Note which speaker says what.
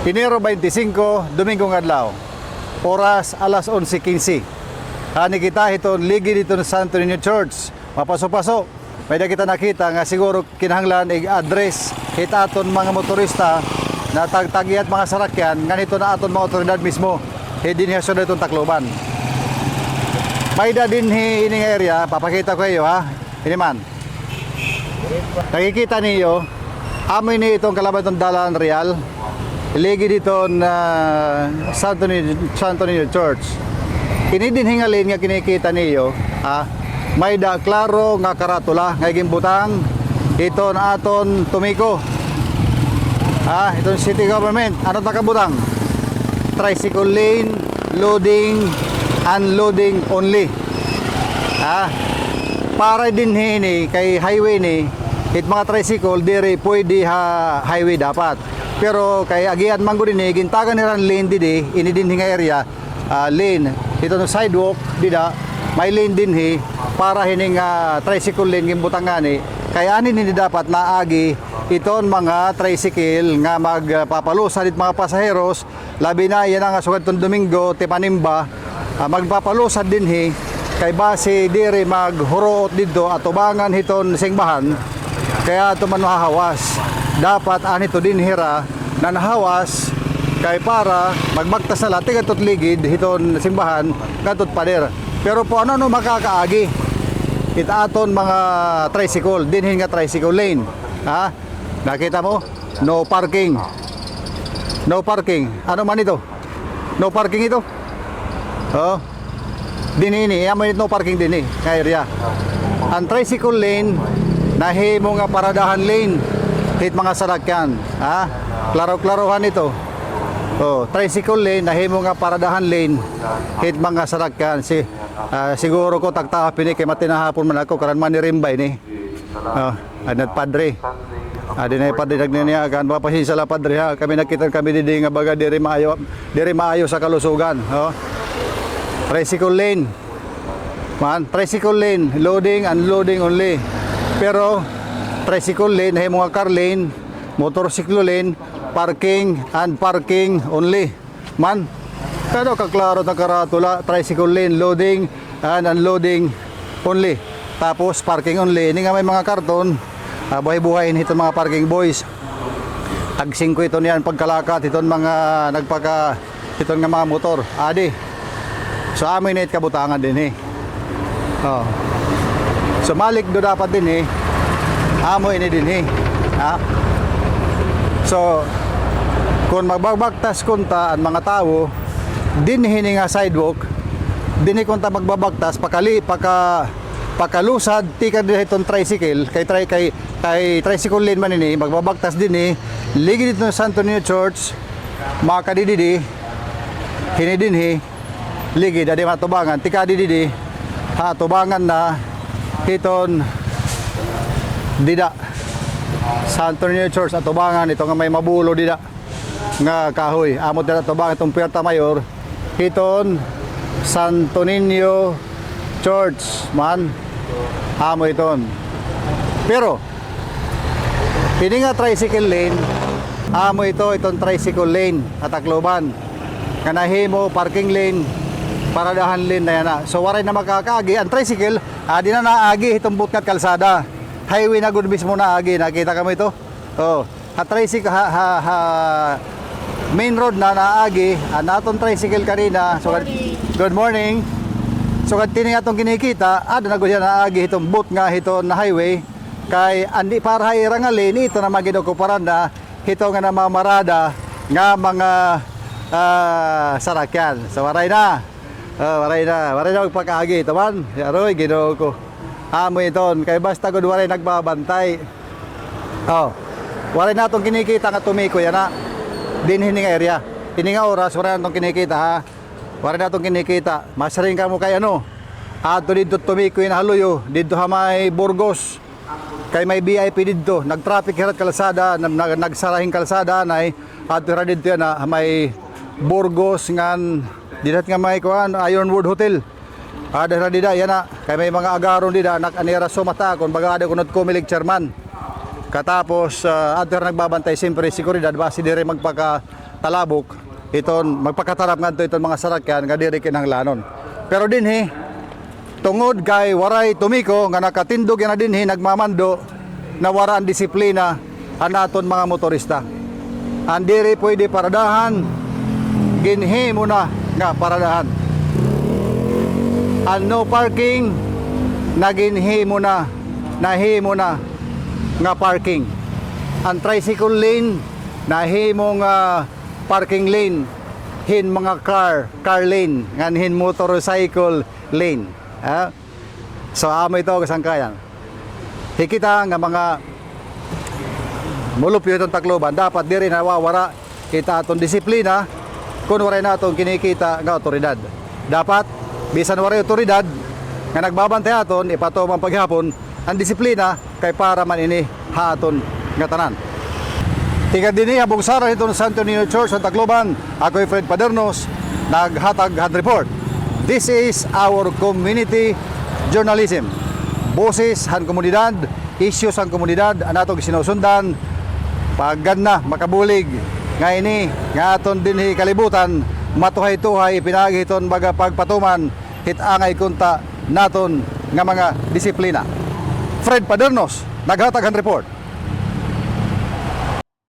Speaker 1: Enero 25, Domingong adlaw. Oras alas 11:15. Hani kita hiton ligi dito sa Santo Niño Church. Mapaso-paso. May kita nakita nga siguro kinahanglan i-address hita aton mga motorista na tagtagiat mga sarakyan nganito na aton mga otoridad mismo. Din hiya sunod itong Tacloban. May da din ining area, papakita ko iyo ha. Ini man. Nakikita niyo, amoy ni itong kalaban itong Dalan Real. Iligi dito na Santo Niño Church. Kini din hingalin nga kinikita niyo, may da klaro nga karatula nga gimbutang ito na aton Tumiko. Itong city government, ano ta kabutang? Tricycle lane, loading, unloading only. Para din hini kay highway ni it mga tricycle dire pwede highway dapat. Pero kay agian manggo din gintagan ni ran lane didi ini din nga area lane ito no sidewalk dida may lane din para hining tricycle lane gimbutang ngani kay ani ni dapat naagi iton mga tricycle nga magpapalusan it mga pasaheros labi na yan nga sugad ton Domingo ti Panimba magpapalusan din kay base dire maghuruot didto atubangan hiton singbahan kaya ito man mahahawas dapat anito din hira na nahawas kay para magbaktas na lahat katot ligid hiton simbahan katot pader pero po ano makakaagi itaton mga tricycle dinhin nga tricycle lane nakita mo no parking ano man ito no parking ito dinini yaman no parking din nga area ang tricycle lane nahimo nga paradahan lane hit mga sarakyan klaro-klarohan ito tricycle lane nahimo nga paradahan lane hit mga sarakyan siguro ko tagtapin kay matinahapon man ako karan man ni Rimbay ni anat padre adinay padre nagniyagan papasin sala padre kami nakita kami didi nga baga diri maayo sa kalusugan tricycle lane tricycle lane loading unloading only pero tricycle lane hay mga car lane motorsiklo lane parking and parking only pero kaklaro na karatula tricycle lane loading and unloading only tapos parking only ini nga may mga karton buhay-buhayin ito mga parking boys tag 5 ito niyan pagkalakat ito mga nagpaka ito nga mga motor so amin na kabutangan din so malik do dapat din amo ini din so kung magbabaktas kunta ang mga tao din hini nga sidewalk din kunta magbabaktas pakalusad tika din itong tricycle kay tricycle lane man ini magbabaktas din ligi dito sa Santo Niño Church makadididi hini din ligi dadi matubangan tika dididi tubangan na hiton dida Santo Niño Church atubangan ito nga may mabulo dida nga kahoy amot dida tubangan itong Puerta Mayor hiton Santo Niño Church amo iton pero ini nga tricycle lane amo itong tricycle lane at Tacloban nga nahimo parking lane paradahan lane na yan so waray na makakaagi ang tricycle di na naagi itong butngat kalsada highway na good mismo naagi nakita kamo ito tricycle main road na naagi natong tricycle kanina so good morning so kadtini atong kinikita na gud naagi itong boot nga ito na highway kay andi para irangali ito na magidokuparan na ito nga namamarada nga mga sarakyan so waray na magpakaagi ito man aroy Ginoo ko amo iton kay basta gud waray nagbabantay waray natong kinikita nga Tumiko yan din hining area ini nga oras waray natong kinikita waray natong kinikita masaring ka mo kay ato dito Tumiko yan haluyo dito may Burgos kay may VIP dito nagtraffic hirat kalsada nagsarahing kalsada nay ato ra dito yan may Burgos ngan didat nga may kuan Ironwood Hotel dira dida yan kay may mga agaron dida anira sumata kon baga kunot kumilig chairman katapos ato nagbabantay siyempre seguridad base dire talabok iton magpakatarap ngadto iton mga sarakyan nga diri kinahanglanon. Pero dinhi tungod kay waray tumiko nga nakatindog yan na dinhi nagmamando na wara ang disiplina anaton mga motorista. Andiri pwede paradahan, ginhi mo na nga paradahan. No parking, naginhi mo na, nahimo na nga parking. Ang tricycle lane, nahimo nga parking lane. Hin mga car lane, nganhin motorcycle lane. So amo ito kasangkayan. Hikita nga mga mulupyo itong Tacloban, dapat diri nawawara kita atong disiplina kung waray na atong kinikita nga otoridad. Dapat, bisan waray otoridad nga nagbabantay aton, ipatumang paghapon, ang disiplina kay para man ini haton nga tanan. Tingad din habong sara itong Santo Niño Church sa Tacloban, ako'y Fred Padernos, naghatag hand report. This is our community journalism. Boses han komunidad, issues han komunidad, anatong sinusundan, pagganna makabulig nga ini nga aton dinhi kalibutan matuhay-tuhay pinagiton baga pagpatuman hitangay kunta naton nga mga disiplina. Fred Padernos, naghatag han report.